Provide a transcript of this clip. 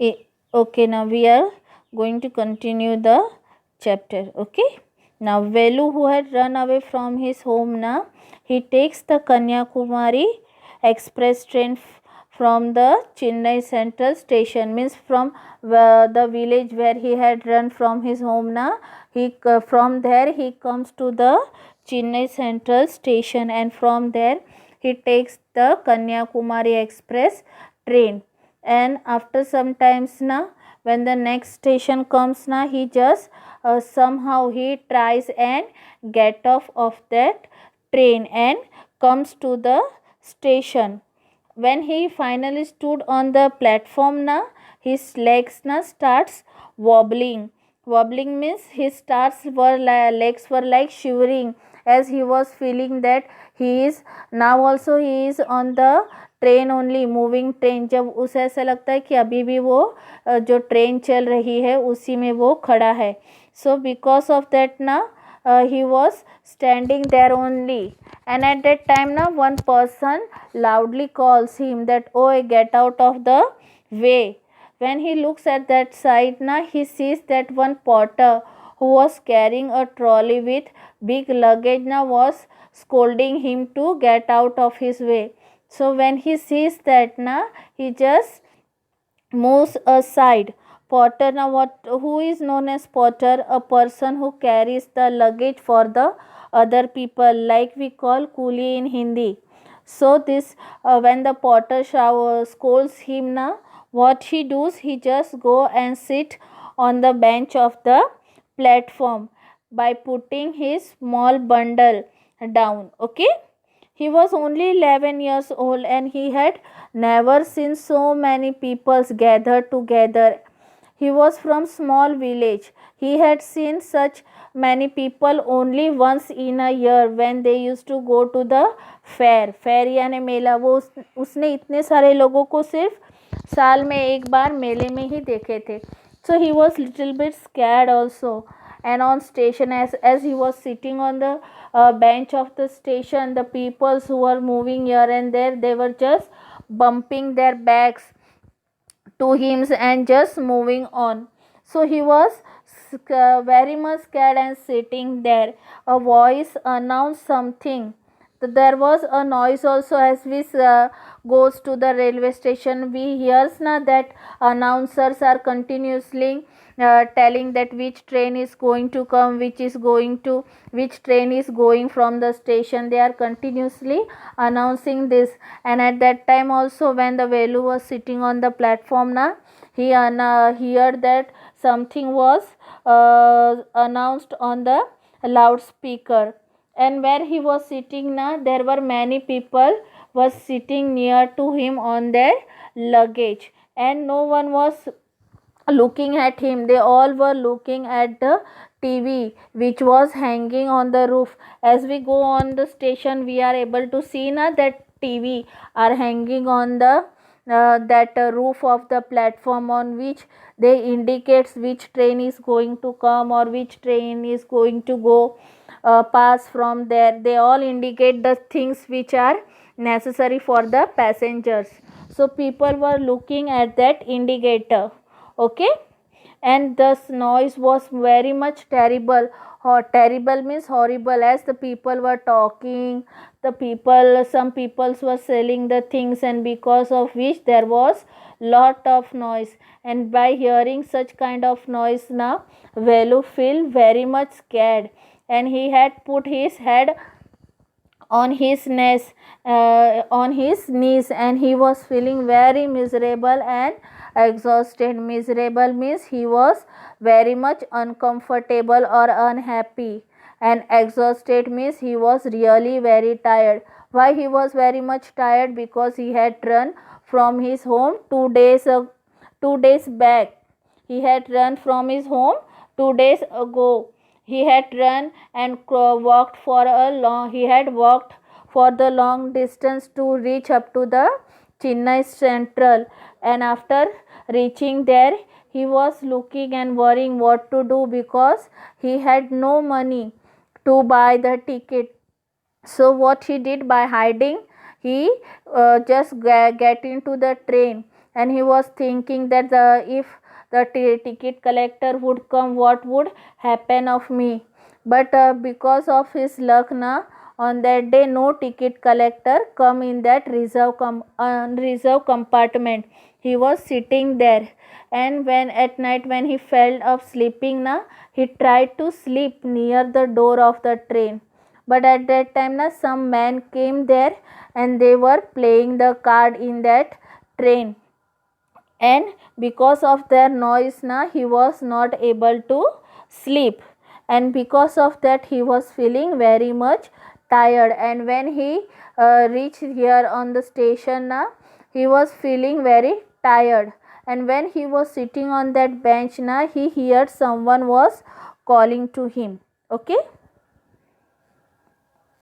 Okay, now we are going to continue the chapter. Okay, now Velu, who had run away from his home, now he takes the Kanyakumari express train from the Chennai Central Station, means from the village where he had run from his home. Now he from there he comes to the Chennai Central Station, and from there he takes the Kanyakumari express train. And after some times now, when the next station comes now, he just somehow he tries and get off of that train and comes to the station. When he finally stood on the platform now, his legs now starts wobbling means his legs were like shivering, as he was feeling that he is now also he is on the train only, moving train. जब उसे ऐसा लगता है कि अभी भी वो जो ट्रेन चल रही है उसी में वो खड़ा है. सो बिकॉज ऑफ दैट ना he was standing there only, and at that time now one person loudly calls him that, oh, get out of the way. When he looks at that side now, he sees that one porter who was carrying a trolley with big luggage now was scolding him to get out of his way. So when he sees that now, he just moves aside. Porter, now who is known as porter? A person who carries the luggage for the other people, like we call coolie in Hindi. So this when the porter scolds him now, what he does, he just go and sit on the bench of the platform by putting his small bundle down. Okay, he was only 11 years old, and he had never seen so many people gathered together. He was from small village. He had seen such many people only once in a year when they used to go to the fair. Fair यानी मेला. वो उसने इतने सारे लोगों को सिर्फ साल में एक बार मेले में ही देखे थे. So he was little bit scared also. And on station, as he was sitting on the bench of the station, the peoples who were moving here and there, they were just bumping their bags to him and just moving on. So he was very much scared and sitting there. A voice announced something. There was a noise also as we goes to the railway station. We hears now that announcers are continuously telling that which train is going to come, which train is going from the station. They are continuously announcing this. And at that time also, when the Velu was sitting on the platform now, he heard that something was announced on the loudspeaker. And where he was sitting now, there were many people was sitting near to him on their luggage, and no one was looking at him. They all were looking at the TV which was hanging on the roof. As we go on the station, we are able to see now that TV are hanging on the roof of the platform, on which they indicates which train is going to come or which train is going to go pass from there. They all indicate the things which are necessary for the passengers. So people were looking at that indicator. Okay, and this noise was very much terrible. Terrible means horrible, as the people were talking, some people were selling the things, and because of which there was lot of noise. And by hearing such kind of noise now, Velu feel very much scared, and he had put his head on his knees, and he was feeling very miserable and exhausted. Miserable means he was very much uncomfortable or unhappy, and exhausted means he was really very tired. Why he was very much tired? Because he had run from his home 2 days back. He had run from his home 2 days ago. He had run and walked for the long distance to reach up to the Chennai Central. And after reaching there, he was looking and worrying what to do, because he had no money to buy the ticket. So what he did, by hiding, he just get into the train. and he was thinking that if the ticket collector would come, what would happen of me. But because of his luck na, on that day no ticket collector come in that reserve compartment. He was sitting there, and when at night when he felt of sleeping na, he tried to sleep near the door of the train. But at that time na, some man came there and they were playing the card in that train, and because of their noise na, he was not able to sleep, and because of that he was feeling very much tired. And when he reached here on the station na, he was feeling very tired, and when he was sitting on that bench na, he heard someone was calling to him. Okay.